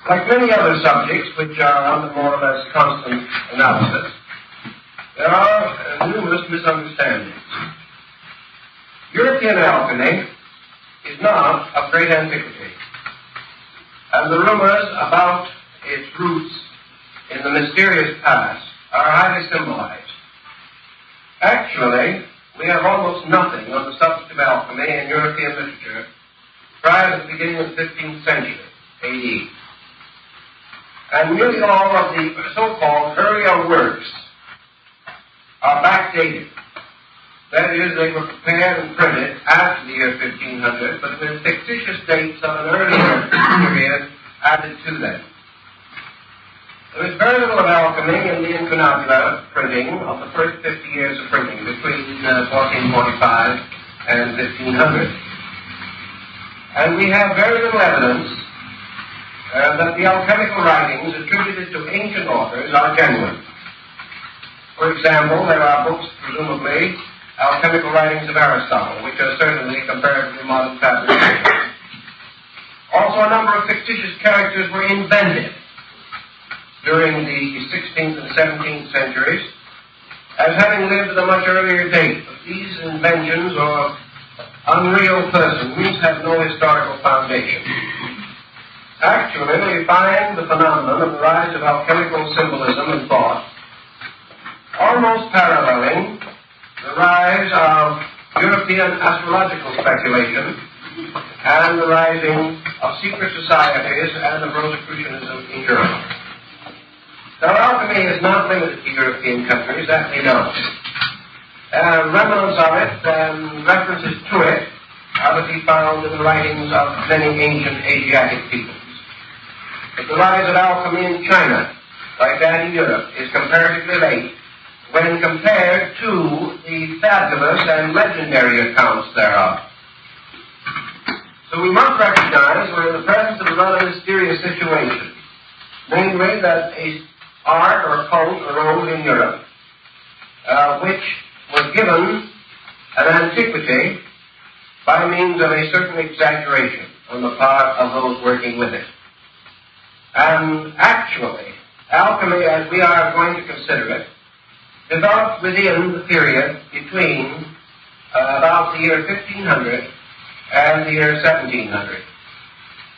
Like many other subjects which are under more or less constant analysis, there are numerous misunderstandings. European alchemy is not of great antiquity, and the rumors about its roots in the mysterious past are highly symbolized. Actually, we have almost nothing on the subject of alchemy in European literature prior to the beginning of the 15th century, A.D. And nearly all of the so-called earlier works are backdated. That is, they were prepared and printed after the year 1500, but with fictitious dates of an earlier period added to them. There is very little of alchemy in the incunabula printing of the first 50 years of printing, between 1445 and 1500. And we have very little evidence that the alchemical writings attributed to ancient authors are genuine. For example, there are books, presumably, alchemical writings of Aristotle, which are certainly comparatively modern fabrications. Also, a number of fictitious characters were invented during the 16th and 17th centuries as having lived at a much earlier date. But these inventions or unreal persons have no historical foundation. Actually, we find the phenomenon of the rise of alchemical symbolism and thought almost paralleling the rise of European astrological speculation and the rising of secret societies and of Rosicrucianism in Europe. Now, alchemy is not limited to European countries, that we know. Remnants of it and references to it are to be found in the writings of many ancient Asiatic peoples. But the rise of alchemy in China, like that in Europe, is comparatively late when compared to the fabulous and legendary accounts thereof. So we must recognize we're in the presence of a rather mysterious situation, namely that a art or cult arose in Europe, which was given an antiquity by means of a certain exaggeration on the part of those working with it. And actually, alchemy, as we are going to consider it, developed within the period between about the year 1500 and the year 1700.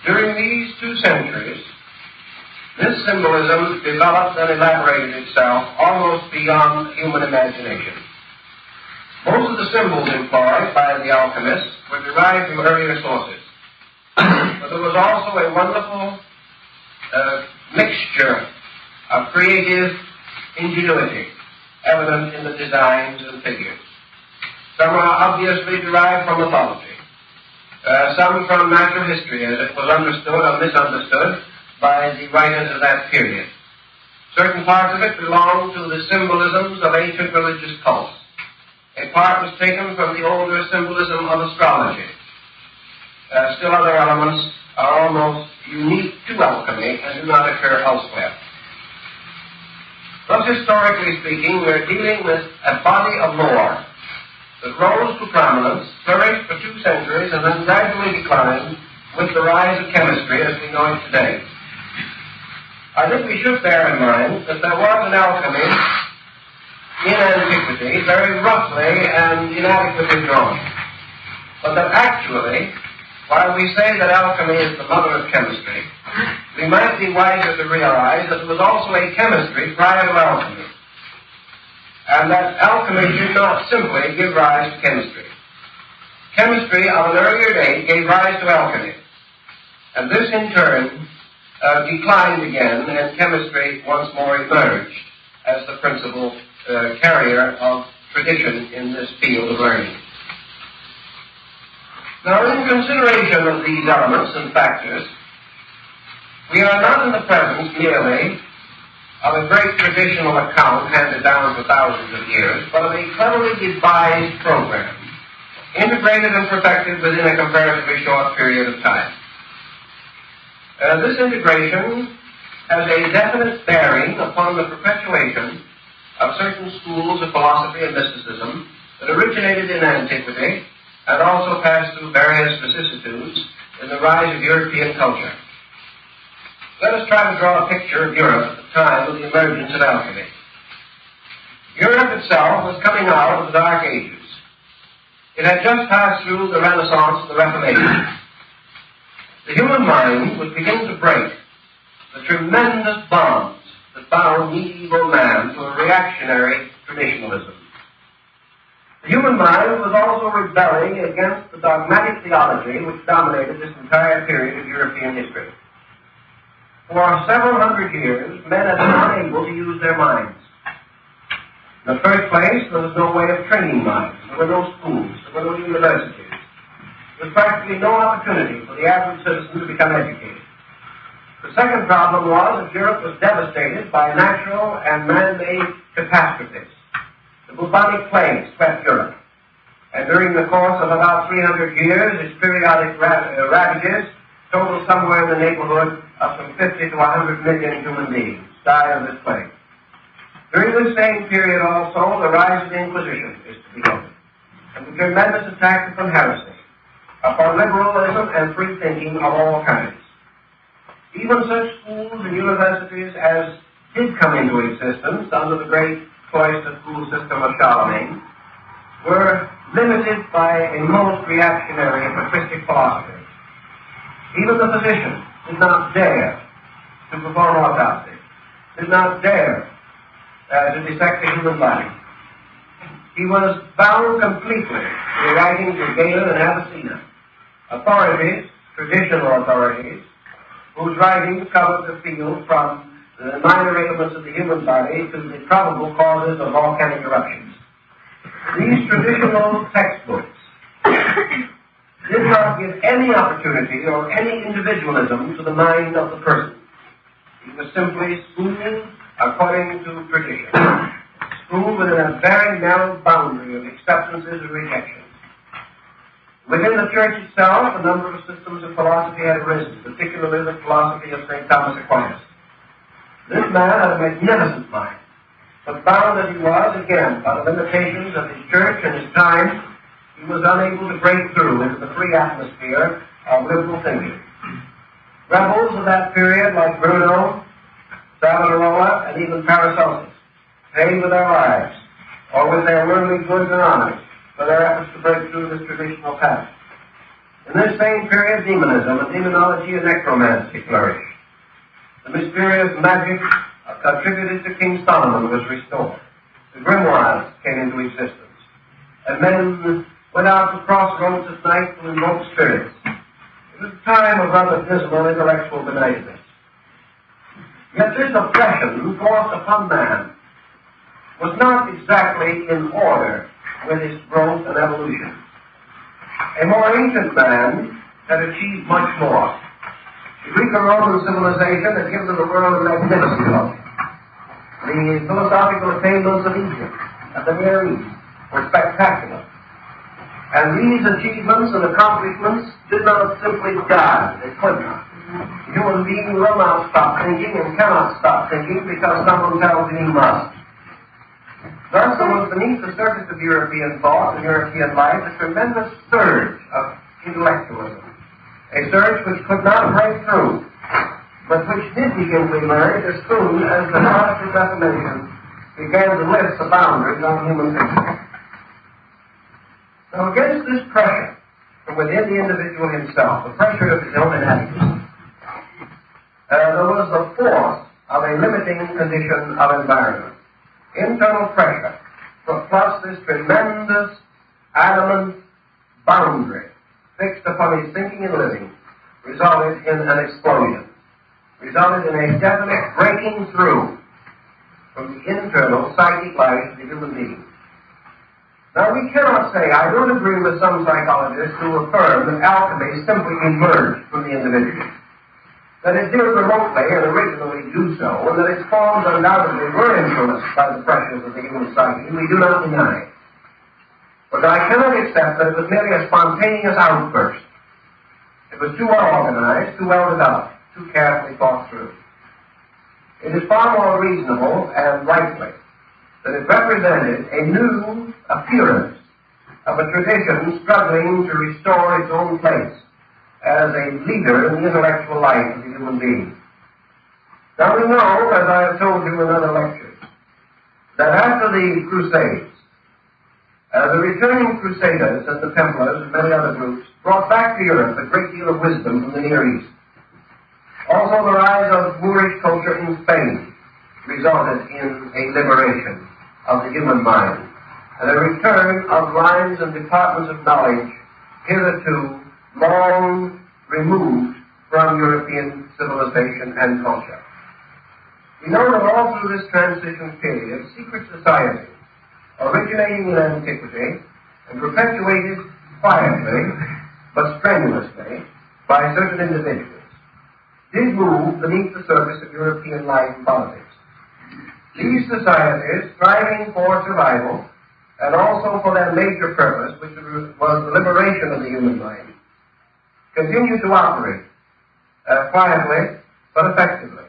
During these 2 centuries, this symbolism developed and elaborated itself almost beyond human imagination. Most of the symbols employed by the alchemists were derived from earlier sources. But there was also a wonderful mixture of creative ingenuity evident in the designs and figures. Some are obviously derived from mythology, some from natural history as it was understood or misunderstood by the writers of that period. Certain parts of it belong to the symbolisms of ancient religious cults. A part was taken from the older symbolism of astrology. Still other elements are almost unique to alchemy and do not occur elsewhere. Thus, historically speaking, we're dealing with a body of lore that rose to prominence, flourished for 2 centuries, and then gradually declined with the rise of chemistry as we know it today. I think we should bear in mind that there was an alchemy in antiquity, very roughly and inadequately drawn, but that actually, while we say that alchemy is the mother of chemistry, we might be wiser to realize that there was also a chemistry prior to alchemy, and that alchemy did not simply give rise to chemistry. Chemistry of an earlier date gave rise to alchemy, and this in turn declined again, and chemistry once more emerged as the principal carrier of tradition in this field of learning. Now, in consideration of these elements and factors, we are not in the presence merely of a great traditional account handed down for thousands of years, but of a cleverly devised program, integrated and perfected within a comparatively short period of time. This integration has a definite bearing upon the perpetuation of certain schools of philosophy and mysticism that originated in antiquity and also passed through various vicissitudes in the rise of European culture. Let us try to draw a picture of Europe at the time of the emergence of alchemy. Europe itself was coming out of the Dark Ages. It had just passed through the Renaissance and the Reformation. The human mind was beginning to break the tremendous bonds that bound medieval man to a reactionary traditionalism. The human mind was also rebelling against the dogmatic theology which dominated this entire period of European history. For several hundred years, men had been unable to use their minds. In the first place, there was no way of training minds. There were no schools. There were no universities. There was practically no opportunity for the average citizen to become educated. The second problem was that Europe was devastated by natural and man-made catastrophes. The bubonic plague swept Europe, and during the course of about 300 years, its periodic ravages totaled somewhere in the neighborhood of from 50 to 100 million human beings died of this plague. During this same period also, the rise of the Inquisition is to be noted, and the tremendous attack upon heresy, upon liberalism and free thinking of all kinds. Even such schools and universities as did come into existence under the great cloister school system of Charlemagne were limited by a most reactionary and patristic philosophy. Even the physician did not dare to perform autopsy, did not dare to dissect the human body. He was bound completely to the writings of Galen and Avicenna, authorities, traditional authorities, whose writings covered the field from the minor ailments of the human body to the probable causes of volcanic eruptions. These traditional textbooks did not give any opportunity or any individualism to the mind of the person. He was simply schooled according to tradition, schooled within a very narrow boundary of acceptances and rejections. Within the church itself, a number of systems of philosophy had arisen, particularly the philosophy of St. Thomas Aquinas. This man had a magnificent mind, but bound as he was, again, by the limitations of his church and his time, he was unable to break through into the free atmosphere of liberal thinking. Rebels of that period, like Bruno, Savonarola, and even Paracelsus, paid with their lives, or with their worldly goods and honors, for their efforts to break through this traditional path. In this same period, demonism and demonology and necromancy flourished. The mysterious magic attributed to King Solomon was restored. The grimoires came into existence, and men went out to crossroads at night to invoke spirits. It was a time of rather dismal intellectual benightness. Yet this oppression forced upon man was not exactly in order with its growth and evolution. A more ancient man had achieved much more. The Greco-Roman civilization had given the world a magnificent look. The philosophical attainments of Egypt and the Near East were spectacular. And these achievements and accomplishments did not simply die. They could not. The human being will not stop thinking and cannot stop thinking because someone tells him he must. Thus, there was beneath the surface of European thought and European life a tremendous surge of intellectualism, a surge which could not break through, but which did begin to emerge as soon as the Protestant Reformation began to lift the boundaries on human thinking. Now, against this pressure from within the individual himself, the pressure of his own inadequacy, there was the force of a limiting condition of environment. Internal pressure, plus this tremendous, adamant boundary fixed upon his thinking and living, resulted in an explosion, resulted in a definite breaking through from the internal psychic life of the human being. Now, we cannot say, I don't agree with some psychologists who affirm that alchemy simply emerged from the individual. That it did remotely and originally do so, and that its forms undoubtedly were influenced by the pressures of the human psyche, we do not deny. But I cannot accept that it was merely a spontaneous outburst. It was too well organized, too well developed, too carefully thought through. It is far more reasonable and likely that it represented a new appearance of a tradition struggling to restore its own place as a leader in the intellectual life of the human being. Now we know, as I have told you in other lectures, that after the Crusades, the returning Crusaders and the Templars and many other groups brought back to Europe a great deal of wisdom from the Near East. Also, the rise of Moorish culture in Spain resulted in a liberation of the human mind and a return of lines and departments of knowledge hitherto long removed from European civilization and culture. We know that all through this transition period, secret societies, originating in antiquity and perpetuated quietly but strenuously by certain individuals, did move beneath the surface of European life and politics. These societies, striving for survival, and also for their major purpose, which was the liberation of the human mind, continue to operate quietly but effectively,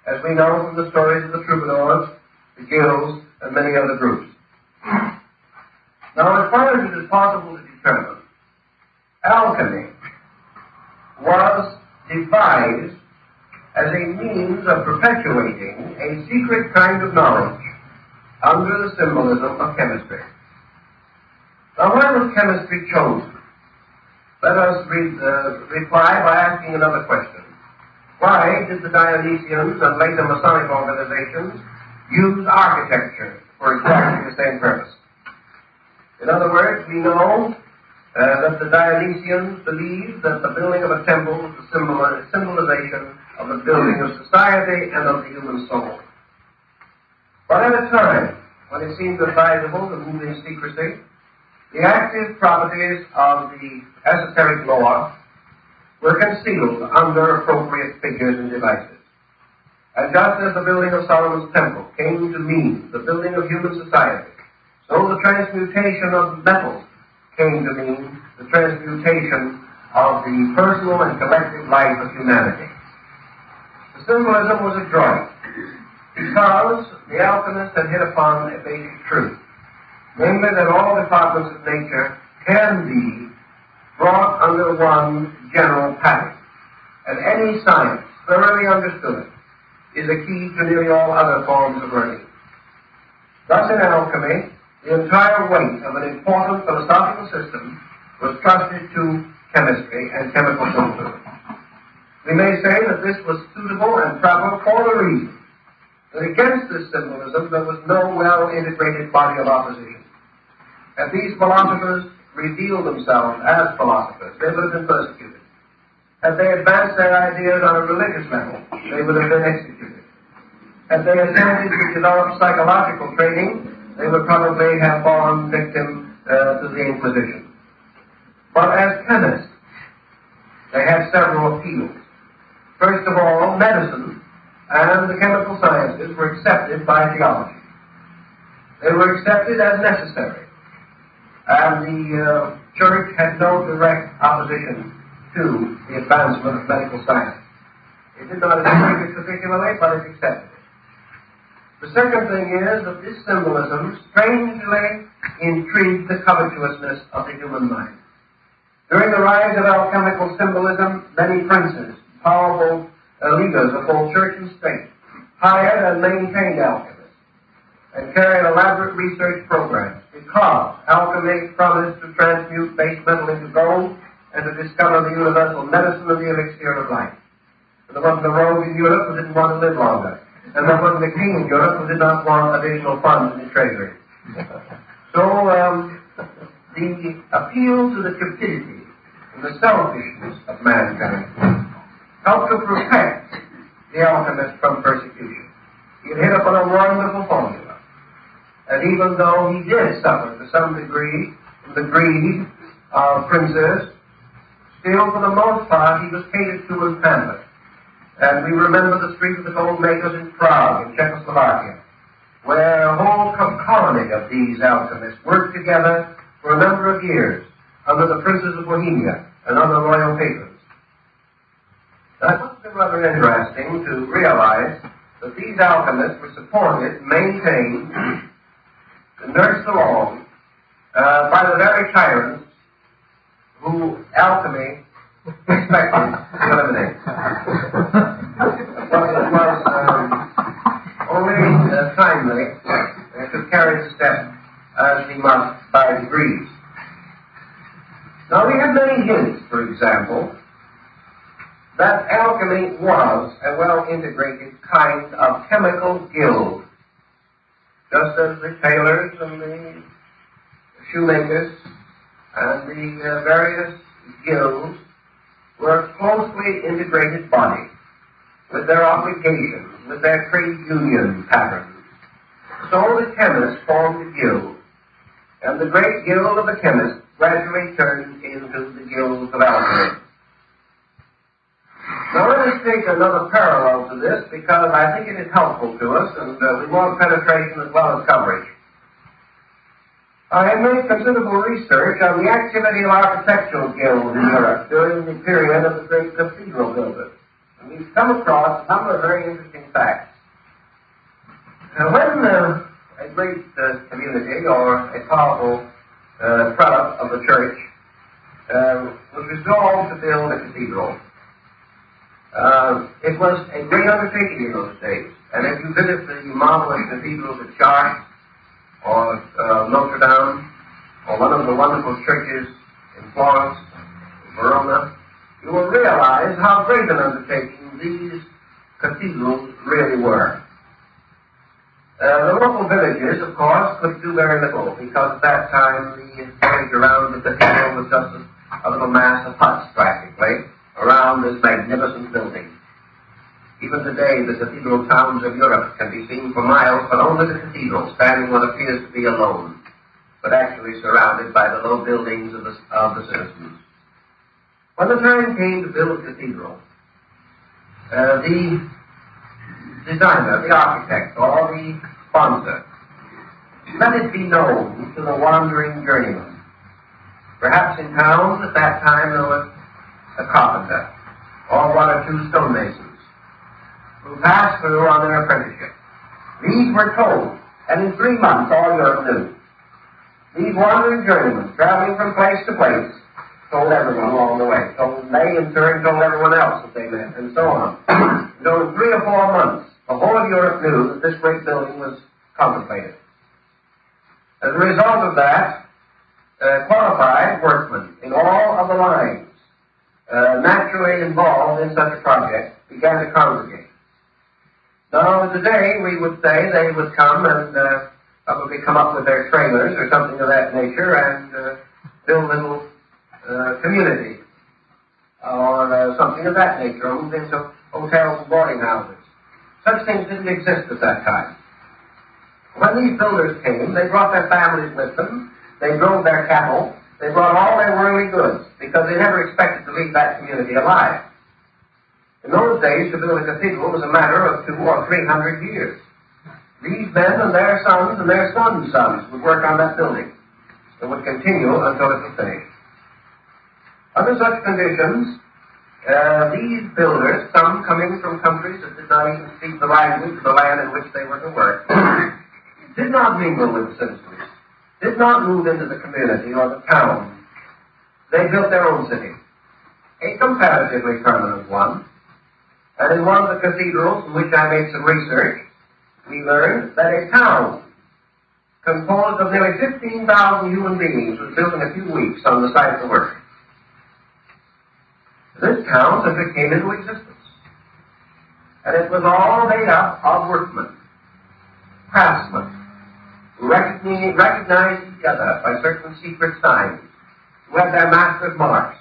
as we know from the stories of the troubadours, the guilds, and many other groups. Now, as far as it is possible to determine, alchemy was devised as a means of perpetuating a secret kind of knowledge under the symbolism of chemistry. Now, why was chemistry chosen? Let us reply by asking another question. Why did the Dionysians and later Masonic organizations use architecture for exactly the same purpose? In other words, we know that the Dionysians believed that the building of a temple was the symbolization of the building of society and of the human soul. But at a time when it seemed advisable to move in secrecy, the active properties of the esoteric law were concealed under appropriate figures and devices. And just as the building of Solomon's temple came to mean the building of human society, so the transmutation of metals came to mean the transmutation of the personal and collective life of humanity. The symbolism was adroit because the alchemists had hit upon a basic truth, namely that all departments of nature can be brought under one general pattern, and any science thoroughly understood is a key to nearly all other forms of learning. Thus, in alchemy, the entire weight of an important philosophical system was trusted to chemistry and chemical synthesis. We may say that this was suitable and proper for the reason that against this symbolism there was no well-integrated body of opposition. If these philosophers revealed themselves as philosophers, they would have been persecuted. Had they advanced their ideas on a religious level, they would have been executed. Had they attempted to develop psychological training, they would probably have fallen victim to the Inquisition. But as chemists, they had several appeals. First of all, medicine and the chemical sciences were accepted by theology. They were accepted as necessary, and the Church had no direct opposition to the advancement of medical science. It did not agree with it particularly, but it accepted it. The second thing is that this symbolism strangely intrigued the covetousness of the human mind. During the rise of alchemical symbolism, many princes, powerful leaders of both church and state, hired and maintained alchemists and carried elaborate research programs because alchemy promised to transmute base metal into gold and to discover the universal medicine of the elixir of life. And there wasn't a rogue in Europe who didn't want to live longer. And there wasn't a king in Europe who did not want additional funds in the treasury. So the appeal to the cupidity and the selfishness of mankind helped to protect the alchemist from persecution. He had hit upon a wonderful formula. And even though he did suffer to some degree from the greed of princes, still for the most part he was catered to and pampered. And we remember the Street of the Gold Makers in Prague, in Czechoslovakia, where a whole colony of these alchemists worked together for a number of years under the princes of Bohemia and other royal patrons. Now, it must have been rather interesting to realize that these alchemists were supported, maintained, and nursed along by the very tyrants who alchemy expected to eliminate. It was that alchemy was a well-integrated kind of chemical guild, just as the tailors and the shoemakers and the various guilds were a closely integrated body with their obligations, with their trade union patterns. So the chemists formed a guild, and the great guild of the chemists gradually turned into the guilds of alchemy. Now let us take another parallel to this, because I think it is helpful to us, and we want penetration as well as coverage. I have made considerable research on the activity of architectural guilds in Europe during the period of the great cathedral builders. And we've come across a number of very interesting facts. When a great community or a powerful prelate of the church was resolved to build a cathedral, it was a great undertaking in those days. And if you visit the marvelous cathedrals at Chartres or Notre Dame or one of the wonderful churches in Florence, Verona, you will realize how great an undertaking these cathedrals really were. The local villages, of course, could do very little, because at that time the village around the cathedral was just a little mass of huts, practically, around this magnificent building. Even today, the cathedral towns of Europe can be seen for miles, but only the cathedral, standing what appears to be alone, but actually surrounded by the low buildings of the citizens. When the time came to build a cathedral, the designer, the architect, or the sponsor, let it be known to the wandering journeyman. Perhaps in town at that time there was a carpenter, or one or two stonemasons, who passed through on their apprenticeship. These were told, and in 3 months all Europe knew. These wandering journeymen, traveling from place to place, told everyone along the way. So they, in turn, told everyone else that they met, and so on. So in 3 or 4 months, the whole of Europe knew that this great building was contemplated. As a result of that, qualified workmen in all of the lines naturally involved in such a project began to congregate. Now, today, we would say they would come and probably come up with their trailers or something of that nature and build little community or something of that nature, or move into hotels and boarding houses. Such things didn't exist at that time. When these builders came, they brought their families with them, they drove their cattle, they brought all their worldly goods, because they never expected to leave that community alive. In those days, to build a cathedral was a matter of 200 or 300 years. These men and their sons and their sons' sons would work on that building. It would continue until it was finished. Under such conditions, these builders, some coming from countries that did not even speak the language of the land in which they were to work, did not mingle with the citizens, did not move into the community or the town. They built their own city, a comparatively permanent one. And in one of the cathedrals in which I made some research, we learned that a town composed of nearly 15,000 human beings was built in a few weeks on the site of the work. This town simply came into existence. And it was all made up of workmen, craftsmen, who recognized each other by certain secret signs, who had their master's marks,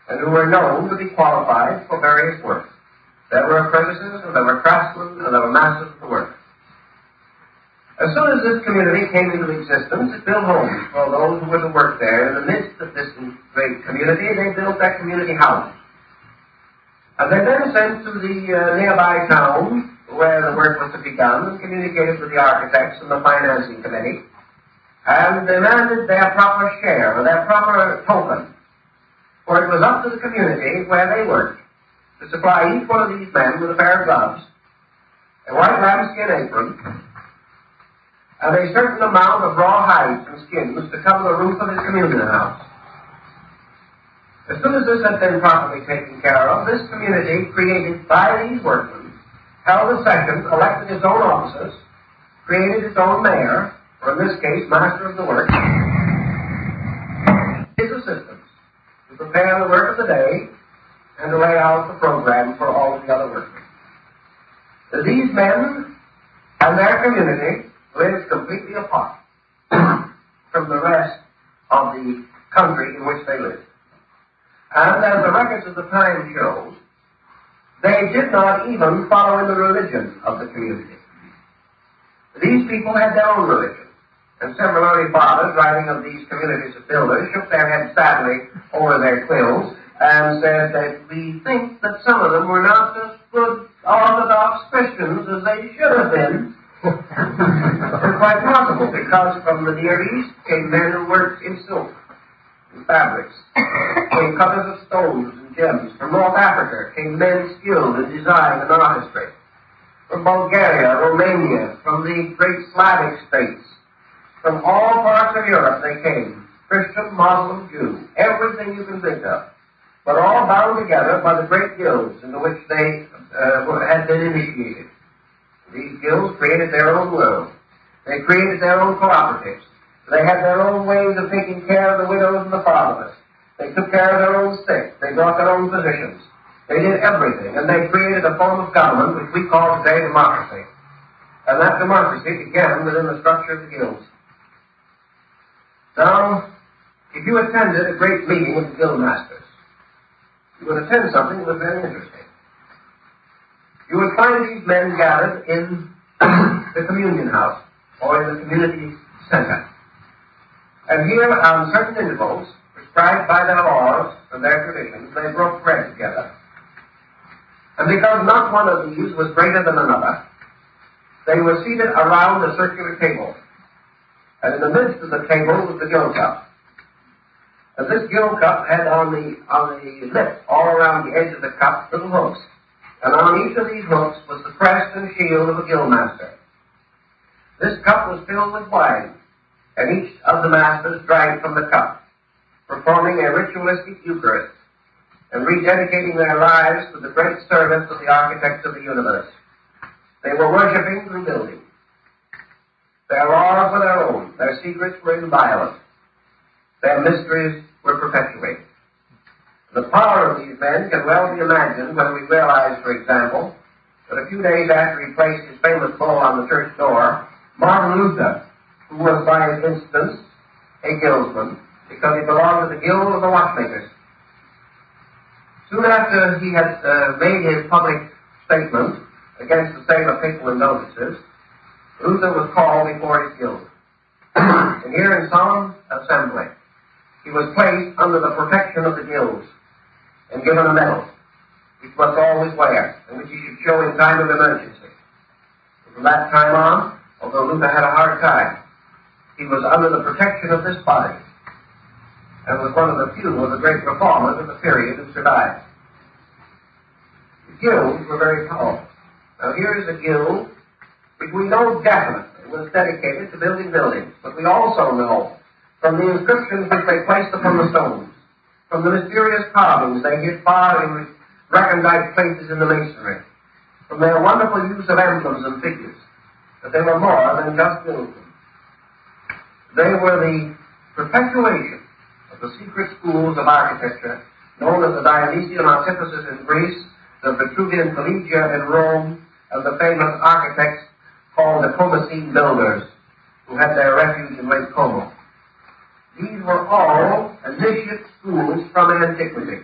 and who were known to be qualified for various work. There were apprentices, and there were craftsmen, and there were masters of the work. As soon as this community came into existence, it built homes for those who were to work there. In the midst of this great community, they built their community house. And they then sent to the nearby town where the work was to be done and communicated with the architects and the financing committee and demanded their proper share or their proper token. For it was up to the community where they worked to supply each one of these men with a pair of gloves, a white lambskin apron, and a certain amount of raw hides and skins to cover the roof of his communion house. As soon as this had been properly taken care of, this community, created by these workmen, held a session, elected its own officers, created its own mayor, or in this case, master of the work, his assistants, to prepare the work of the day, and to lay out the program for all of the other workers. These men and their community lived completely apart from the rest of the country in which they lived. And as the records of the time show, they did not even follow in the religion of the community. These people had their own religion, and several early fathers, writing of these communities of builders, shook their heads sadly over their quills and said that we think that some of them were not as good Orthodox Christians as they should have been. It's quite possible, because from the Near East came men who worked in silk and fabrics, came cutters of stones and gems. From North Africa came men skilled in design and artistry. From Bulgaria, Romania, from the great Slavic states, from all parts of Europe they came, Christian, Muslim, Jew, everything you can think of, but all bound together by the great guilds into which they had been initiated. These guilds created their own world. They created their own cooperatives. They had their own ways of taking care of the widows and the fatherless. They took care of their own sick. They brought their own physicians. They did everything, and they created a form of government which we call today democracy. And that democracy began within the structure of the guilds. Now, if you attended a great meeting of the guild masters, you would attend something that was very interesting. You would find these men gathered in the communion house or in the community center. And here, on certain intervals, prescribed by their laws and their traditions, they broke bread together. And because not one of these was greater than another, they were seated around a circular table. And in the midst of the table was the gill cup. And this gill cup had on the lip, all around the edge of the cup, little hooks. And on each of these hooks was the crest and shield of a guild master. This cup was filled with wine, and each of the masters drank from the cup, performing a ritualistic Eucharist and rededicating their lives to the great service of the architects of the universe. They were worshipping through building. Their laws were their own. Their secrets were inviolate. Their mysteries were perpetuated. The power of these men can well be imagined when we realize, for example, that a few days after he placed his famous bull on the church door, Martin Luther, who was by instance a guildsman, because he belonged to the guild of the watchmakers, soon after he had made his public statement against the sale of papal indulgences, Luther was called before his guild. And here in solemn assembly, he was placed under the protection of the guilds and given a medal, which must always wear, and which he should show in time of emergency. And from that time on, although Luther had a hard time, he was under the protection of this body, and was one of the few of the great reformers of the period who survived. The guilds were very powerful. Now here is a guild which we know definitely was dedicated to building buildings, but we also know from the inscriptions which they placed upon the stones, from the mysterious carvings they hid far in recondite places in the masonry, from their wonderful use of emblems and figures, that they were more than just buildings. They were the perpetuation of the secret schools of architecture known as the Dionysian Artificers in Greece, the Vitruvian Collegia in Rome, and the famous architects called the Comacene builders, who had their refuge in Lake Como. These were all initiate schools from antiquity,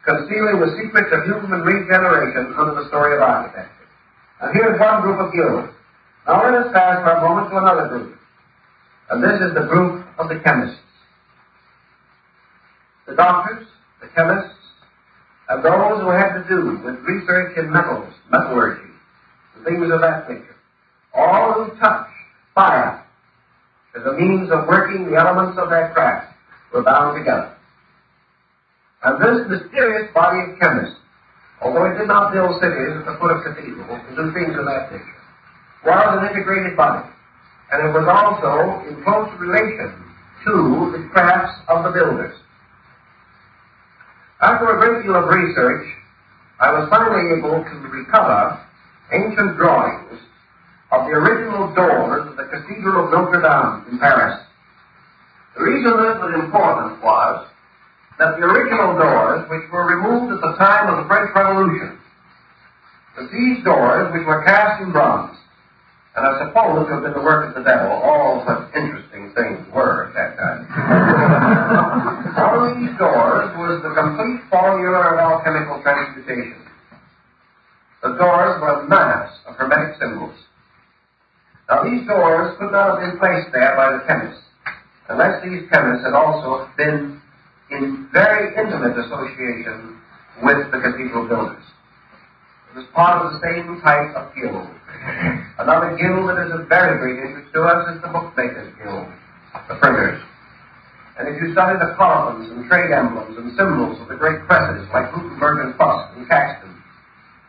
concealing the secrets of human regeneration under the story of architecture. And here's one group of guilds. Now let us pass for a moment to another group. And this is the group of the chemists. The doctors, the chemists, and those who had to do with research in metals, metallurgy, and things of that nature. All who touch fire as a means of working the elements of their craft were bound together. And this mysterious body of chemists, although it did not build cities at the foot of cathedrals and do things of that nature, was an integrated body. And it was also in close relation to the crafts of the builders. After a great deal of research, I was finally able to recover ancient drawings of the original doors of the Cathedral of Notre Dame in Paris. The reason this was important was that the original doors, which were removed at the time of the French Revolution, that these doors, which were cast in bronze, and I suppose to have been the work of the devil, all such interesting things were at that time. On these doors was the complete formula of alchemical transmutation. The doors were a mass of hermetic symbols. Now these doors could not have been placed there by the chemists, unless these chemists had also been in very intimate association with the cathedral builders. It was part of the same type of guild. Another guild that is of very great interest to us is the bookmakers' guild, the printers. And if you study the coffins and trade emblems and symbols of the great presses like Gutenberg and Fuss and Caxton,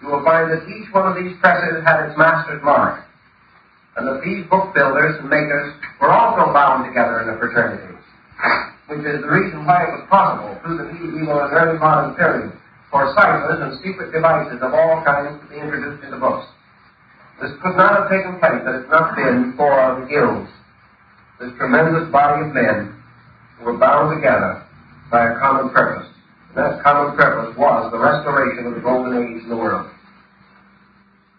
you will find that each one of these presses had its master's mark, and that these book builders and makers were also bound together in a fraternity, which is the reason why it was possible through the medieval and early modern period for ciphers and secret devices of all kinds to be introduced into books. This could not have taken place had it not been for the guilds, this tremendous body of men who were bound together by a common purpose. And that common purpose was the restoration of the golden age in the world.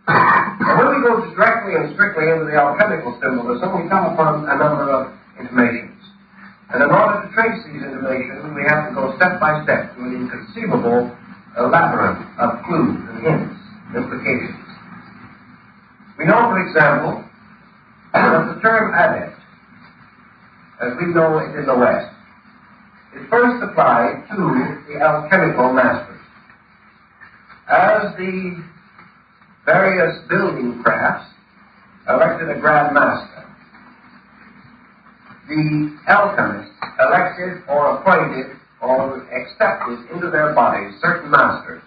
And when we go directly and strictly into the alchemical symbolism, we come upon a number of intimations. And in order to trace these intimations, we have to go step by step through an inconceivable labyrinth of clues and hints and implications. We know, for example, that the term adept, as we know it in the West, is first applied to the alchemical masters. As the various building crafts elected a grand master, the alchemists elected or appointed or accepted into their bodies certain masters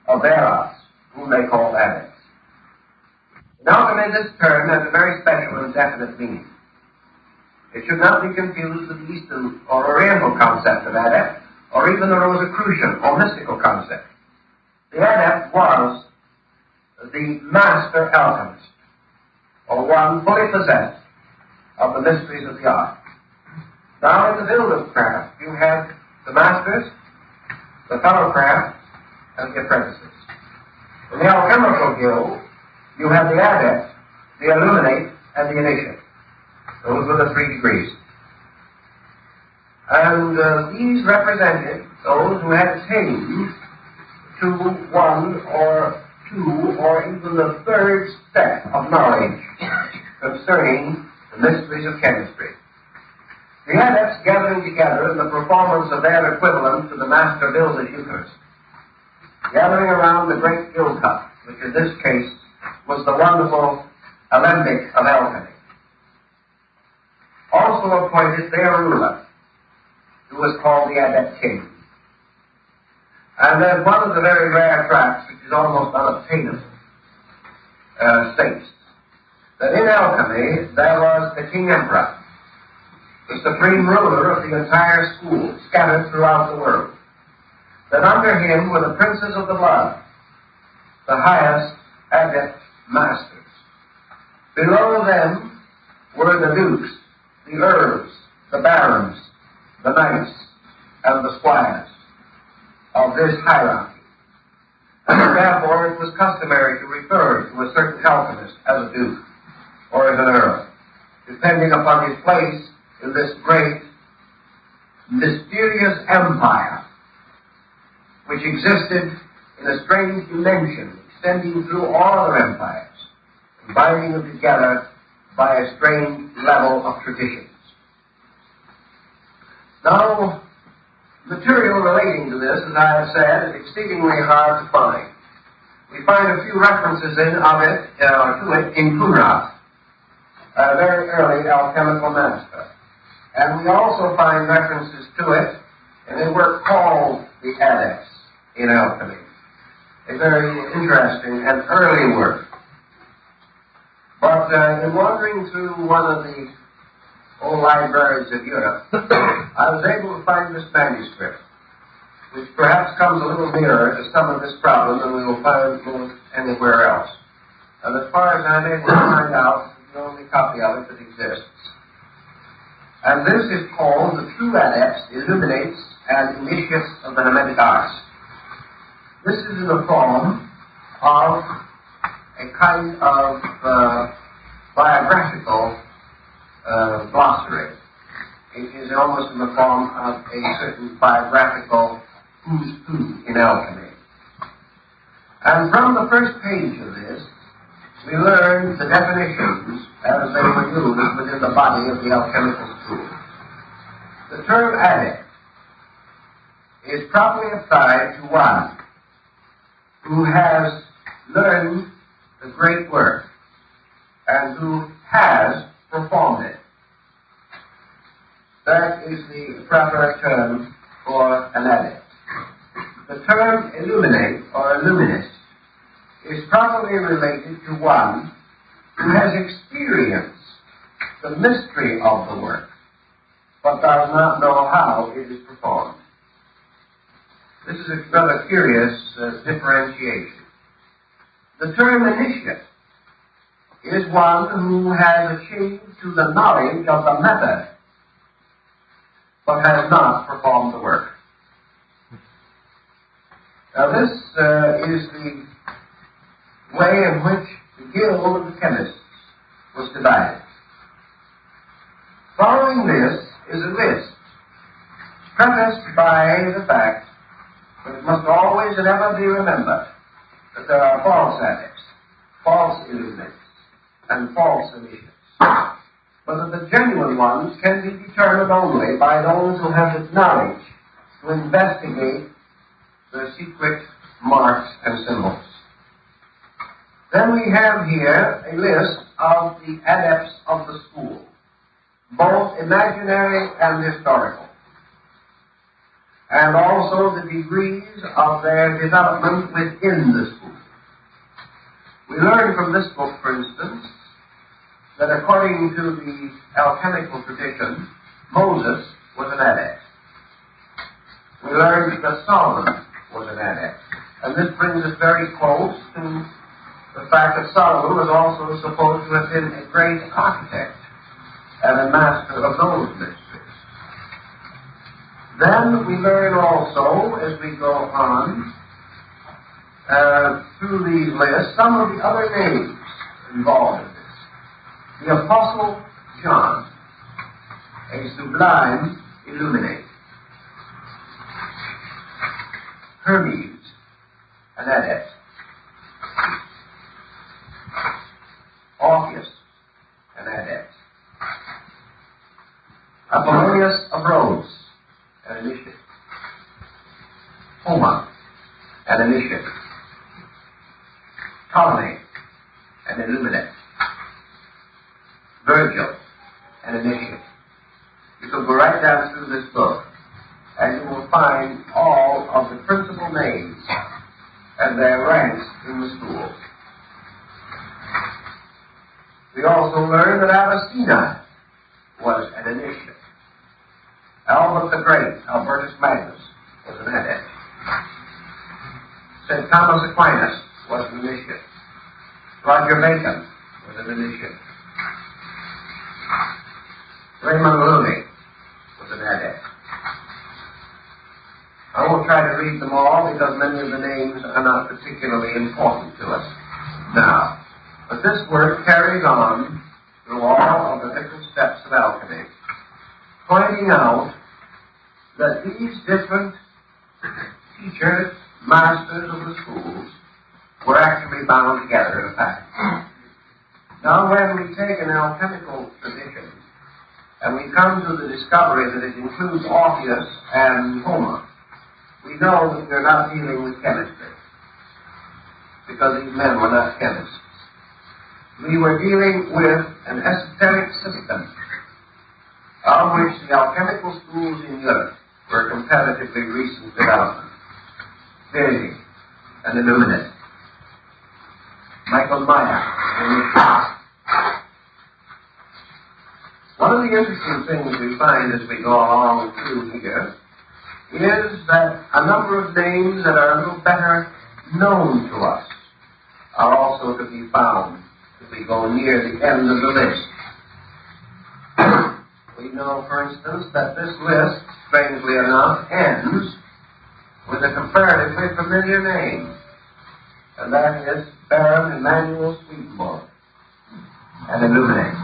of their arts, whom they called adepts. In alchemy, this term has a very special and definite meaning. It should not be confused with the Eastern or Oriental concept of adept, or even the Rosicrucian or mystical concept. The adept was the master alchemist, or one fully possessed of the mysteries of the art. Now, in the builder's craft, you have the masters, the fellow crafts, and the apprentices. In the alchemical guild, you have the adept, the illuminate, and the initiate. Those were the 3 degrees. And these represented those who had attained to 1 or 2 or even the 3rd step of knowledge concerning the mysteries of chemistry. The adepts gathering together in the performance of their equivalent to the master builder's Eucharist, gathering around the great gill cup, which in this case was the wonderful alembic of alchemy. Also appointed their ruler, who was called the Adept King. And then one of the very rare tracts, which is almost unobtainable, states that in alchemy there was the King Emperor, the supreme ruler of the entire school, scattered throughout the world. That under him were the princes of the blood, the highest adept masters. Below them were the dukes, the earls, the barons, the knights, and the squires of this hierarchy. And therefore it was customary to refer to a certain alchemist as a duke or as an earl, depending upon his place in this great, mysterious empire, which existed in a strange dimension, extending through all other empires, and binding them together by a strange level of traditions. Now, material relating to this, as I have said, is exceedingly hard to find. We find a few references to it in Kunrat, a very early alchemical master. And we also find references to it in a work called The Adepts in Alchemy, a very interesting and early work. But in wandering through one of the old libraries of Europe, I was able to find this manuscript, which perhaps comes a little nearer to some of this problem than we will find anywhere else. And as far as I'm able to find out, it's the only copy of it that exists. And this is called The True Adepts Illuminates and initiates of the Hermetic arts. This is in the form of a kind of biographical glossary. It is almost in the form of a certain biographical who's who in alchemy. And from the first page of this, we learn the definitions as they were used within the body of the alchemical school. The term adept is properly applied to one who has learned the great work and who has performed it. That is the proper term for an adept. The term illuminate or illuminist is properly related to one who has experienced the mystery of the work, but does not know how it is performed. This is a rather curious differentiation. The term initiate is one who has achieved to the knowledge of the method, but has not performed the work. Now this is the way in which the guild of the chemists was divided. Following this is a list, prefaced by the fact that it must always and ever be remembered that there are false adepts, false illuminates, and false initiates, but that the genuine ones can be determined only by those who have the knowledge to investigate the secret marks and symbols. Then we have here a list of the adepts of the school, both imaginary and historical, and also the degrees of their development within the school. We learn from this book, for instance, that according to the alchemical tradition, Moses was an adept. We learned that Solomon was an adept. And this brings us very close to the fact that Solomon was also supposed to have been a great architect and a master of those mysteries. Then we learn also, as we go on through these lists, some of the other names involved in this. The Apostle John, a sublime illuminate. Hermes, an adept. Orpheus, an adept. Apollonius of Rhodes, an initiate. Homer, an initiate. Ptolemy, an illuminate. Virgil, an initiate. You can go right down through this book, and you will find all of the principal names and their ranks in the school. We also learn that Avicenna was an initiate. Albert the Great, Albertus Magnus, was an adept. St. Thomas Aquinas was an initiate. Roger Bacon was an initiate. Raymond Looney was an adept. I won't try to read them all because many of the names are not particularly important to us now. But this work carries on through all of the different steps of alchemy, pointing out that these different teachers, masters of the schools, were actually bound together in a pattern. Now when we take an alchemical tradition and we come to the discovery that it includes Orpheus and Homer, we know that we're not dealing with chemistry, because these men were not chemists. We were dealing with an esoteric system of which the alchemical schools in Europe were comparatively recent development. Verdi, an illuminate. Michael Meyer, an initiate. One of the interesting things we find as we go along through here is that a number of names that are a little better known to us are also to be found as we go near the end of the list. We we know, for instance, that this list, strangely enough, ends with a comparatively familiar name, and that is Baron Emanuel Swedenborg, an illuminating.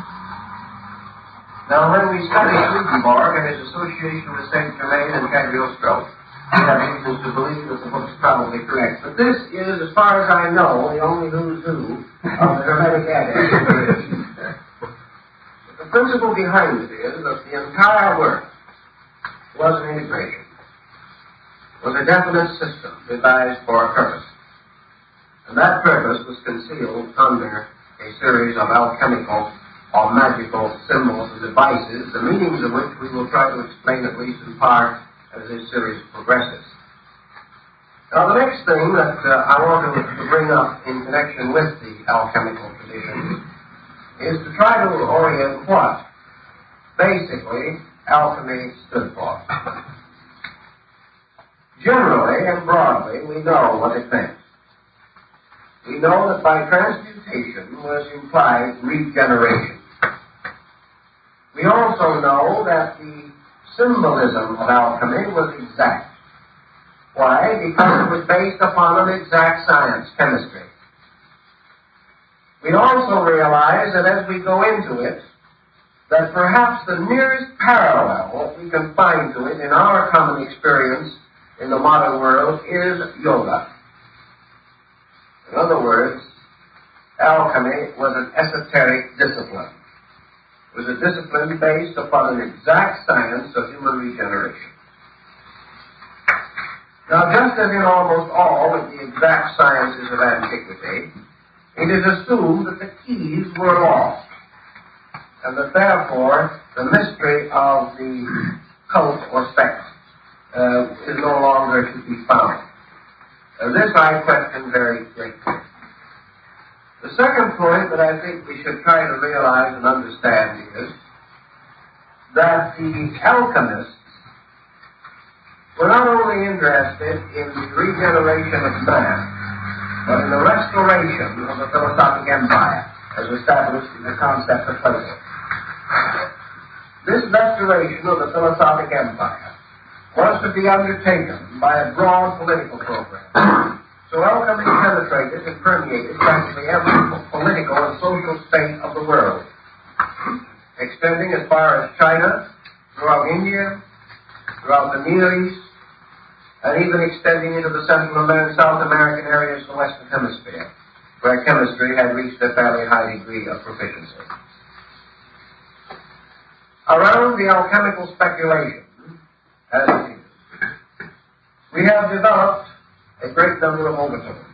Now, when we study Swedenborg and his association with Saint Germain and Cagliostro, we have reasons to believe that the book is probably correct. But this is, as far as I know, the only who's who of the Hermetic adepts. The principle behind it is that the entire work was an integration, was a definite system devised for a purpose. And that purpose was concealed under a series of alchemical or magical symbols and devices, the meanings of which we will try to explain at least in part as this series progresses. Now, the next thing that I want to bring up in connection with the alchemical tradition is to try to orient what, basically, alchemy stood for. Generally and broadly, we know what it meant. We know that by transmutation was implied regeneration. We also know that the symbolism of alchemy was exact. Why? Because it was based upon an exact science, chemistry. We also realize that as we go into it, that perhaps the nearest parallel we can find to it in our common experience in the modern world is yoga. In other words, alchemy was an esoteric discipline. It was a discipline based upon an exact science of human regeneration. Now, just as in almost all of the exact sciences of antiquity, it is assumed that the keys were lost, and that therefore the mystery of the cult or sect is no longer to be found. This I question very greatly. The second point that I think we should try to realize and understand is that the alchemists were not only interested in the regeneration of man, but in the restoration of the philosophic empire, as established in the concept of Plato. This restoration of the philosophic empire was to be undertaken by a broad political program. So alchemy penetrated and permeated practically every political and social state of the world, extending as far as China, throughout India, throughout the Near East, and even extending into the Central and South American areas of the Western Hemisphere, where chemistry had reached a fairly high degree of proficiency. Around the alchemical speculation, as it is, we have developed a great number of overtones.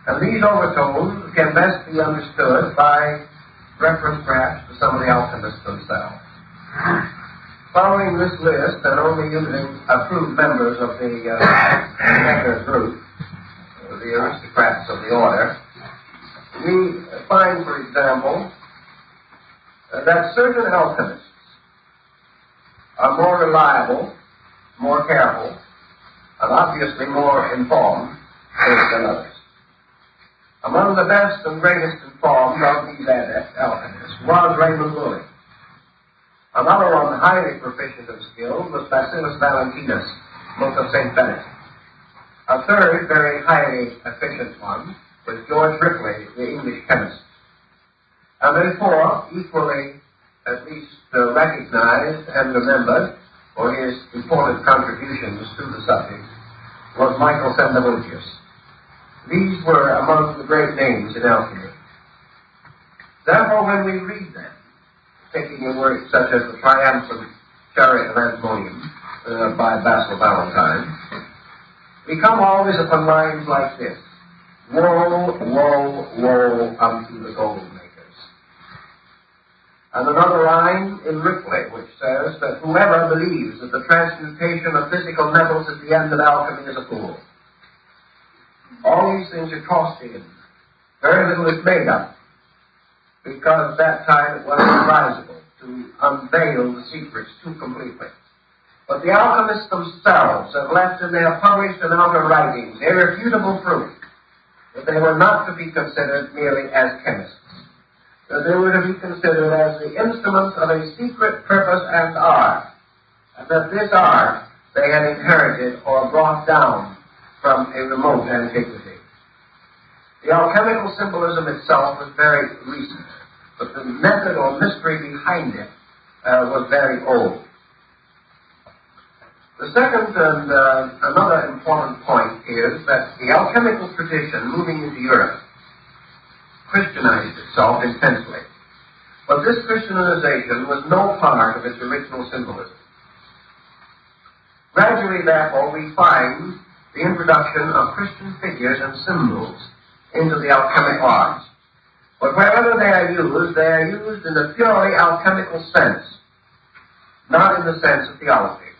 And these overtones can best be understood by reference perhaps to some of the alchemists themselves. Following this list, and only using approved members of the Necker group, the aristocrats of the order, we find, for example, that certain alchemists are more reliable, more careful, and obviously more informed than others. Among the best and greatest informed of these alchemists was Raymond Loewy. Another one highly proficient of skills was Bacillus Valentinus, monk of St. Benedict. A third very highly efficient one was George Ripley, the English chemist. And then fourth, equally at least recognized and remembered for his important contributions to the subject, was Michael Sendivogius. These were among the great names in alchemy. Therefore, when we read them, taking in works such as the Triumphant Chariot of Antimonium by Basil Valentine, we come always upon lines like this: Woe, woe, woe unto the gold makers. And another line in Ripley, which says that whoever believes that the transmutation of physical metals is the end of alchemy is a fool. All these things are tossed in. Very little is made up, because at that time it wasn't advisable to unveil the secrets too completely. But the alchemists themselves have left in their published and outer writings irrefutable proof that they were not to be considered merely as chemists. that they were to be considered as the instruments of a secret purpose and art, and that this art they had inherited or brought down from a remote antiquity. The alchemical symbolism itself was very recent, but the method or mystery behind it was very old. The second and another important point is that the alchemical tradition moving into Europe Christianized itself intensely. But this Christianization was no part of its original symbolism. Gradually, therefore, we find the introduction of Christian figures and symbols into the alchemic arts. But wherever they are used in a purely alchemical sense, not in the sense of theology.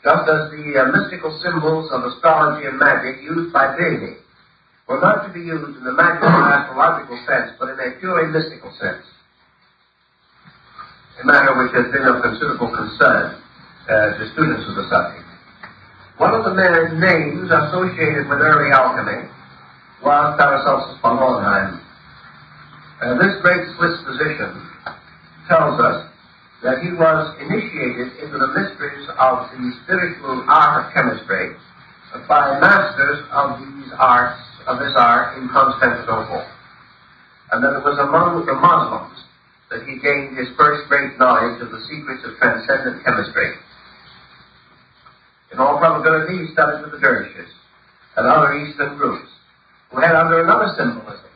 Just as the mystical symbols of astrology and magic used by deity were not to be used in the magical and astrological sense, but in a purely mystical sense, a matter which has been of considerable concern to students of the subject. One of the names associated with early alchemy was Paracelsus von Hohenheim. This great Swiss physician tells us that he was initiated into the mysteries of the spiritual art of chemistry by masters of this art in Constantinople, and that it was among the Muslims that he gained his first great knowledge of the secrets of transcendent chemistry. In all probability, he studied with the dervishes and other Eastern groups who had under another symbolism.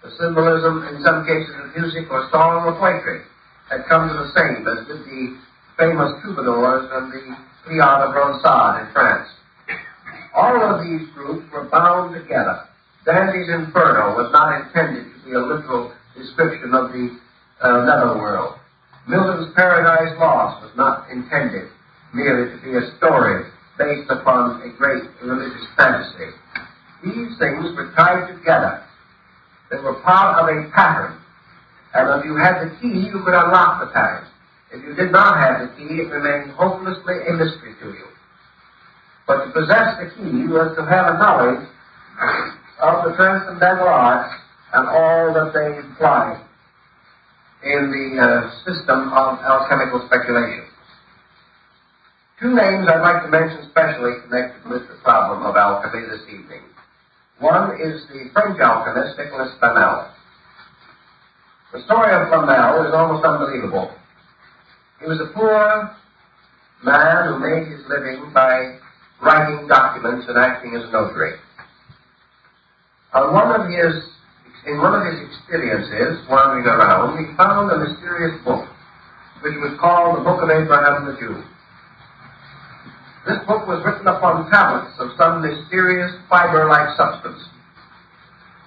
The symbolism, in some cases, of music or song or poetry, had come to the same as did the famous troubadours and the Pliard of Ronsard in France. All of these groups were bound together. Dante's Inferno was not intended to be a literal description of the netherworld. Milton's Paradise Lost was not intended merely to be a story based upon a great religious fantasy. These things were tied together. They were part of a pattern. And if you had the key, you could unlock the pattern. If you did not have the key, it remained hopelessly a mystery to you. But to possess the key was to have a knowledge of the transcendental arts and all that they imply in the system of alchemical speculation. Two names I'd like to mention specially connected with the problem of alchemy this evening. One is the French alchemist Nicolas Flamel. The story of Flamel is almost unbelievable. He was a poor man who made his living by writing documents and acting as a notary. In one of his experiences, wandering around, he found a mysterious book, which was called the Book of Abraham the Jew. This book was written upon tablets of some mysterious fiber-like substance,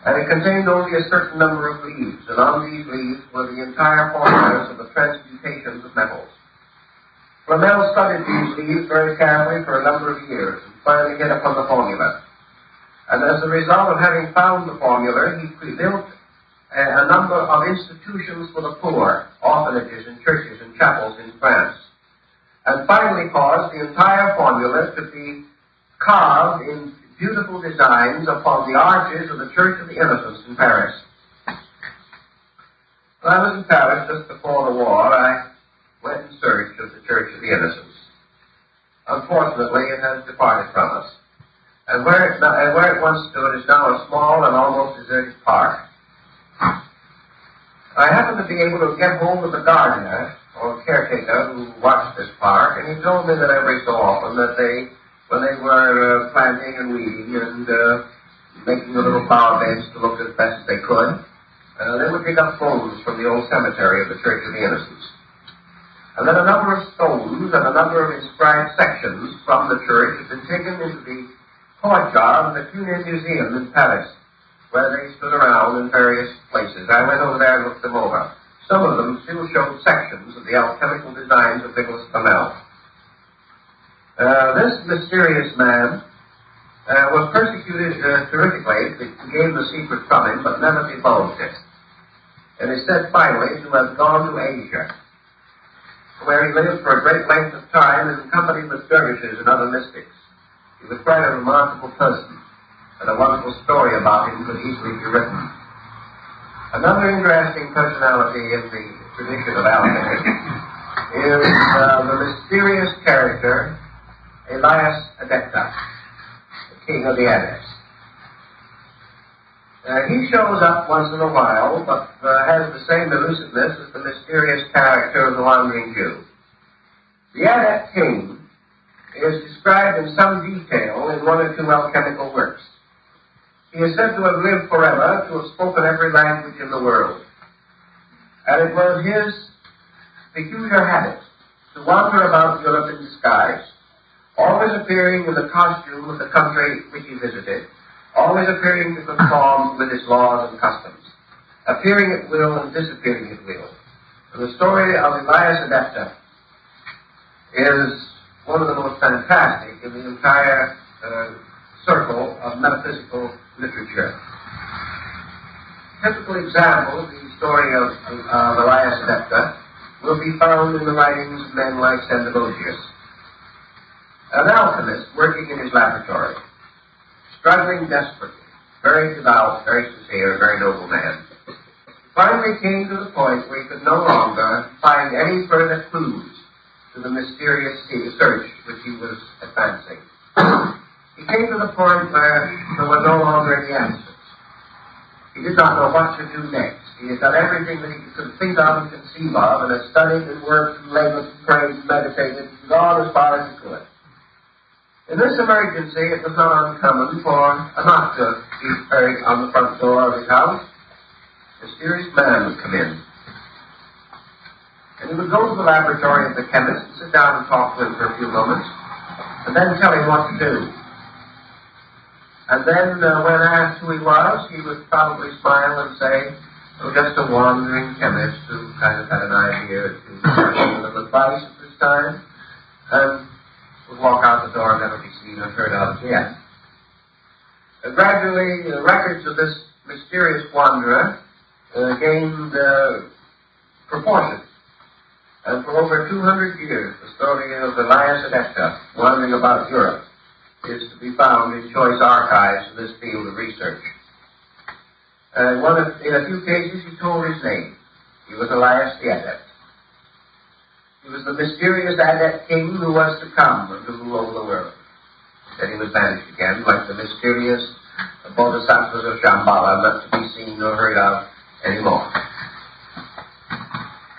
and it contained only a certain number of leaves, and on these leaves were the entire formulas of the transmutations of metals. Flamel studied these leaves very carefully for a number of years, and finally hit upon the formula. And as a result of having found the formula, he built a number of institutions for the poor, orphanages and churches and chapels in France, and finally caused the entire formula to be carved in beautiful designs upon the arches of the Church of the Innocents in Paris. When I was in Paris just before the war, I went in search of the Church of the Innocents. Unfortunately, it has departed from us. And where it once stood is now a small and almost deserted park. I happened to be able to get hold of the gardener, or caretaker, who watched this park, and he told me that every so often that when they were planting and weeding and making the little flower beds to look as best as they could, they would dig up bones from the old cemetery of the Church of the Innocents. And then a number of stones and a number of inscribed sections from the church had been taken into the courtyard of the Cluny Museum in Paris, where they stood around in various places. I went over there and looked them over. Some of them still showed sections of the alchemical designs of Nicolas Flamel. This mysterious man was persecuted terrifically. They gave the secret from him, but never divulged it. And is said finally to have gone to Asia, where he lived for a great length of time in company with dervishes and other mystics. He was quite a remarkable person, and a wonderful story about him could easily be written. Another interesting personality in the tradition of alchemy is the mysterious character Elias Adepta, the king of the Adepts. He shows up once in a while, but has the same elusiveness as the mysterious character of the Wandering Jew. The Adept king is described in some detail in one or two alchemical works. He is said to have lived forever, to have spoken every language in the world. And it was his peculiar habit to wander about Europe in disguise, always appearing in the costume of the country which he visited, always appearing to conform with its laws and customs, appearing at will and disappearing at will. And the story of Elias Adepta is one of the most fantastic in the entire circle of metaphysical literature. A typical example of the story of Elias Adepta will be found in the writings of men like Symbolism. An alchemist working in his laboratory, struggling desperately, very devout, very sincere, very noble man, finally came to the point where he could no longer find any further clues to the mysterious search which he was advancing. He came to the point where there were no longer any answers. He did not know what to do next. He had done everything that he could think of and conceive of, and had studied and worked and labored and prayed and meditated and gone as far as he could. In this emergency, it was not uncommon for a knock to be heard on the front door of his house. A mysterious man would come in. And he would go to the laboratory of the chemist and sit down and talk to him for a few moments, and then tell him what to do. And then, when asked who he was, he would probably smile and say, "Oh, just a wandering chemist who kind of had an idea to give a little advice at this time," and would walk out the door and never be seen or heard of again. Gradually, records of this mysterious wanderer gained proportion. And for over 200 years, the story of Elias Adepta wandering about Europe is to be found in choice archives in this field of research. In a few cases, he told his name. He was Elias the Adept. He was the mysterious Adept king who was to come and to rule over the world. Then he was vanished again, like the mysterious bodhisattvas of Shambhala, not to be seen or heard of anymore.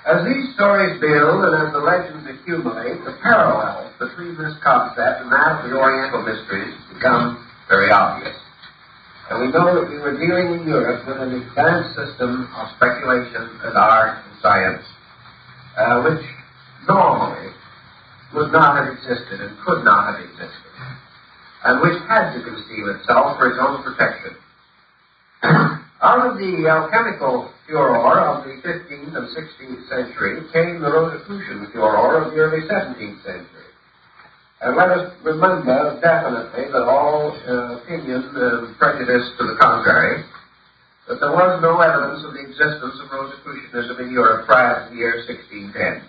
As these stories build and as the legends accumulate, the parallels between this concept and that of the Oriental mysteries become very obvious. And we know that we were dealing in Europe with an advanced system of speculation and art and science, which normally would not have existed and could not have existed, and which had to conceal itself for its own protection. Out of the alchemical furor of the 15th and 16th century came the Rosicrucian furor of the early 17th century. And let us remember definitely that all opinion and prejudice to the contrary, that there was no evidence of the existence of Rosicrucianism in Europe prior to the year 1610.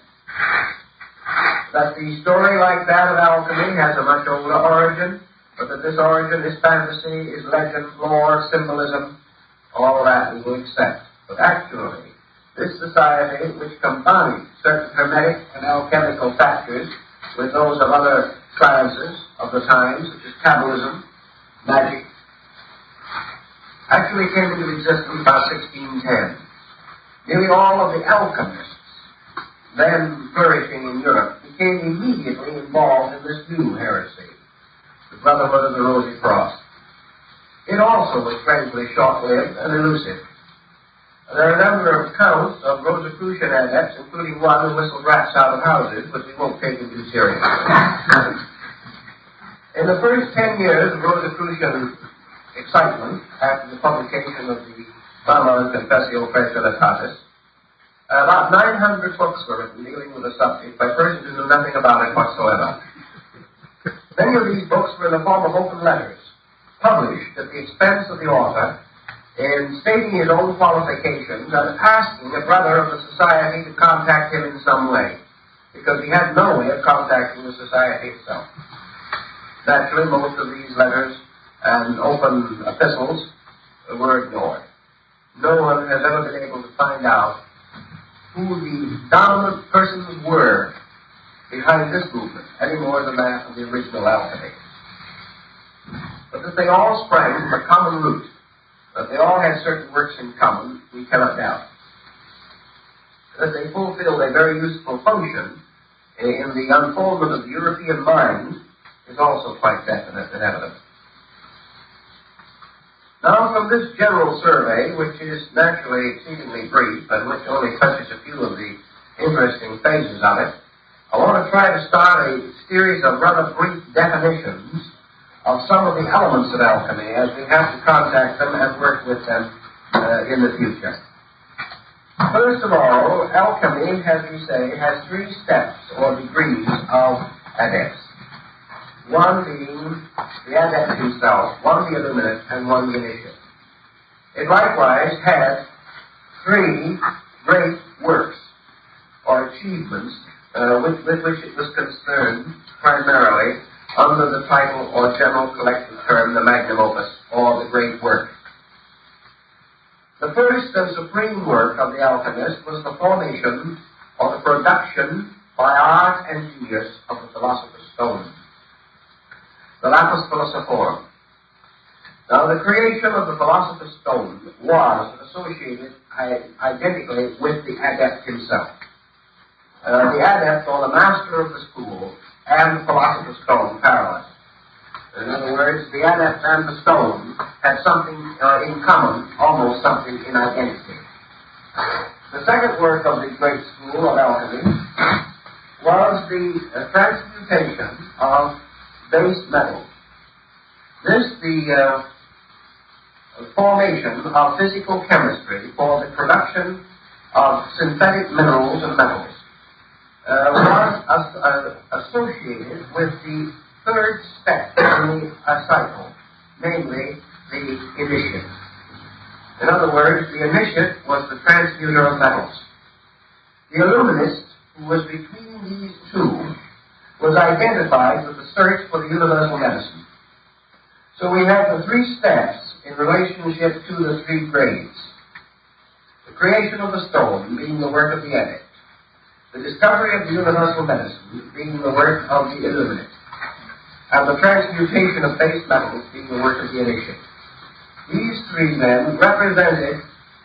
That the story like that of alchemy has a much older origin, but that this origin is fantasy, is legend, lore, symbolism, all that we will accept. But actually, this society, which combines certain hermetic and alchemical factors with those of other sciences of the times, such as Kabbalism, magic, actually came into existence about 1610. Nearly all of the alchemists then flourishing in Europe became immediately involved in this new heresy, the Brotherhood of the Rosy Cross. It also was strangely short-lived and elusive. There are a number of accounts of Rosicrucian adepts, including one who whistled rats out of houses, but we won't take him too seriously. In the first 10 years of Rosicrucian excitement, after the publication of the Mamma Confessio Praecelitatis, about 900 books were written dealing with the subject by persons who knew nothing about it whatsoever. Many of these books were in the form of open letters, published at the expense of the author, in stating his own qualifications and asking a brother of the society to contact him in some way, because he had no way of contacting the society itself. Naturally, most of these letters and open epistles were ignored. no one has ever been able to find out who the dominant persons were behind this movement, any more than that of the original alchemy. But that they all sprang from a common root, that they all had certain works in common, we cannot doubt. That they fulfilled a very useful function in the unfoldment of the European mind is also quite definite and evident. Now, from this general survey, which is naturally exceedingly brief and which only touches a few of the interesting phases of it, I want to try to start a series of rather brief definitions of some of the elements of alchemy as we have to contact them and work with them in the future. First of all, alchemy, as we say, has three steps or degrees of adepts. One being the adept himself, one the illuminate, and one the initiate. It likewise had three great works or achievements with which it was concerned primarily under the title or general collective term, the magnum opus, or the great work. The first and supreme work of the alchemist was the formation or the production by art and genius of the philosopher's stone, the lapis philosophorum. Now, the creation of the philosopher's stone was associated identically with the adept himself. The adept, or the master of the school, and the philosopher's stone parallel. In other words, the adept and the stone had something in common, almost something in identity. The second work of the great school of alchemy was the transmutation of base metals. This, the formation of physical chemistry for the production of synthetic minerals and metals, was associated with the third step in the cycle, namely the initiate. In other words, the initiate was the transmuter of metals. The illuminist, who was between these two, was identified with the search for the universal medicine. So we have the three steps in relationship to the three grades. The creation of the stone being the work of the adept. The discovery of the universal medicine being the work of the illuminate. And the transmutation of base metals being the work of the initiate. These three then represented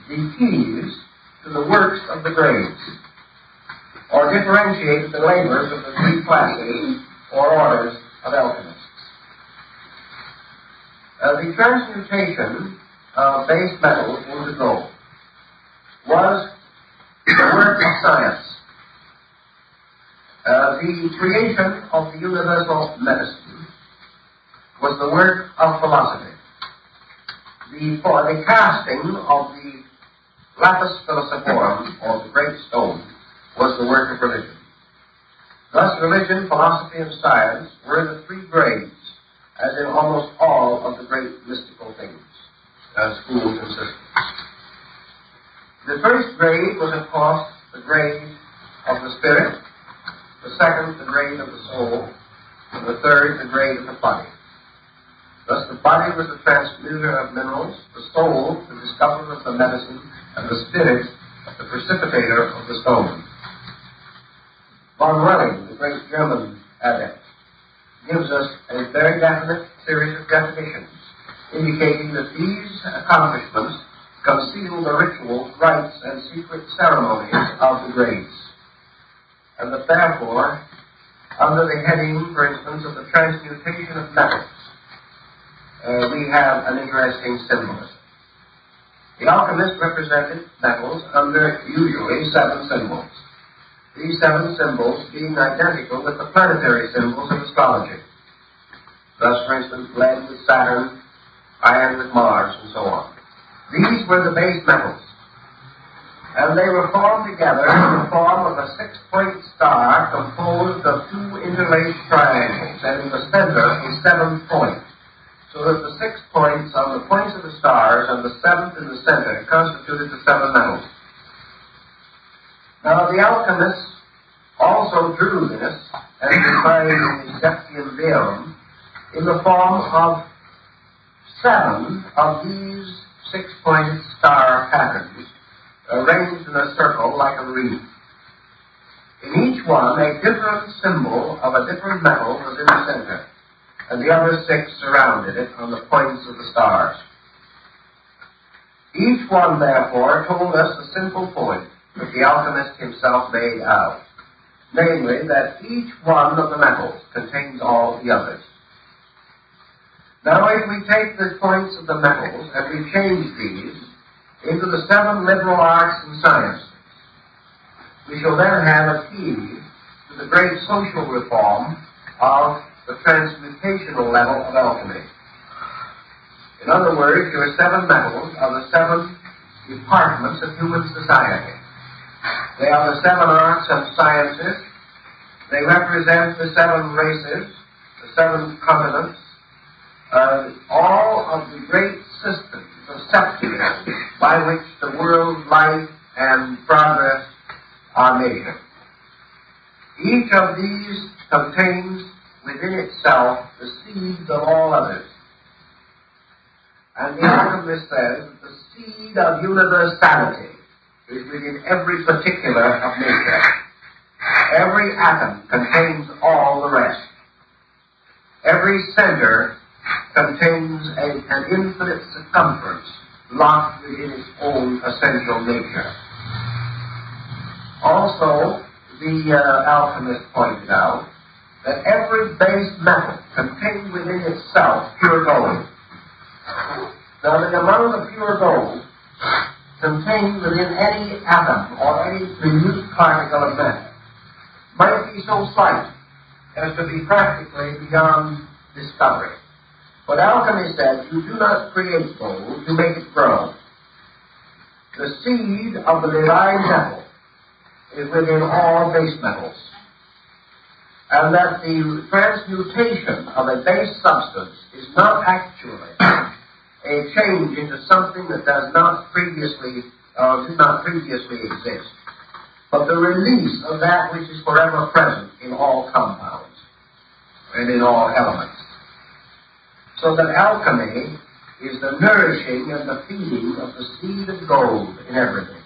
the keys to the works of the grades, or differentiate the labors of the three classes or orders of alchemists. The transmutation of base metals into gold was the work of science. The creation of the universal medicine was the work of philosophy. The casting of the lapis philosophorum, or the great stone, was the work of religion. Thus, religion, philosophy, and science were the three grades, as in almost all of the great mystical things, schools and systems. The first grade was, of course, the grade of the spirit, the second, the grade of the soul, and the third, the grade of the body. Thus, the body was the transmuter of minerals, the soul, the discoverer of the medicine, and the spirit, the precipitator of the stone. Von Welling, the great German adept, gives us a very definite series of definitions, indicating that these accomplishments conceal the rituals, rites, and secret ceremonies of the grades, and that therefore, under the heading, for instance, of the transmutation of metals, we have an interesting symbolism. The alchemist represented metals under usually 7 symbols. These 7 symbols being identical with the planetary symbols of astrology. Thus, for instance, lead with Saturn, iron with Mars, and so on. These were the base metals. And they were formed together in the form of a 6-point star composed of 2 interlaced triangles, and in the center a 7th point. So that the 6 points on the points of the stars and the 7th in the center constituted the 7 metals. Now, the alchemists also drew this, as defined in the Septium Verum, in the form of 7 of these 6-pointed star patterns arranged in a circle like a wreath. In each one, a different symbol of a different metal was in the center, and the other 6 surrounded it on the points of the stars. Each one, therefore, told us a simple point that the alchemist himself made out, namely that each one of the metals contains all the others. Now, if we take the points of the metals and we change these into the 7 liberal arts and sciences, we shall then have a key to the great social reform of the transmutational level of alchemy. In other words, your 7 metals are the 7 departments of human society. They are the 7 arts and sciences. They represent the 7 races, the 7 continents, all of the great systems of separateness by which the world's life and progress are measured. Each of these contains within itself the seeds of all others. And the alchemist says that the seed of universality is within every particular of nature. Every atom contains all the rest. Every center contains an infinite circumference locked within its own essential nature. Also, the alchemist pointed out that every base metal contains within itself pure gold. Now, the amount of pure gold contained within any atom or any minute particle of matter might be so slight as to be practically beyond discovery. But alchemy says you do not create gold, you make it grow. The seed of the divine metal is within all base metals, and that the transmutation of a base substance is not actually a change into something that does not previously did not previously exist, but the release of that which is forever present in all compounds and in all elements. So that alchemy is the nourishing and the feeding of the seed of gold in everything.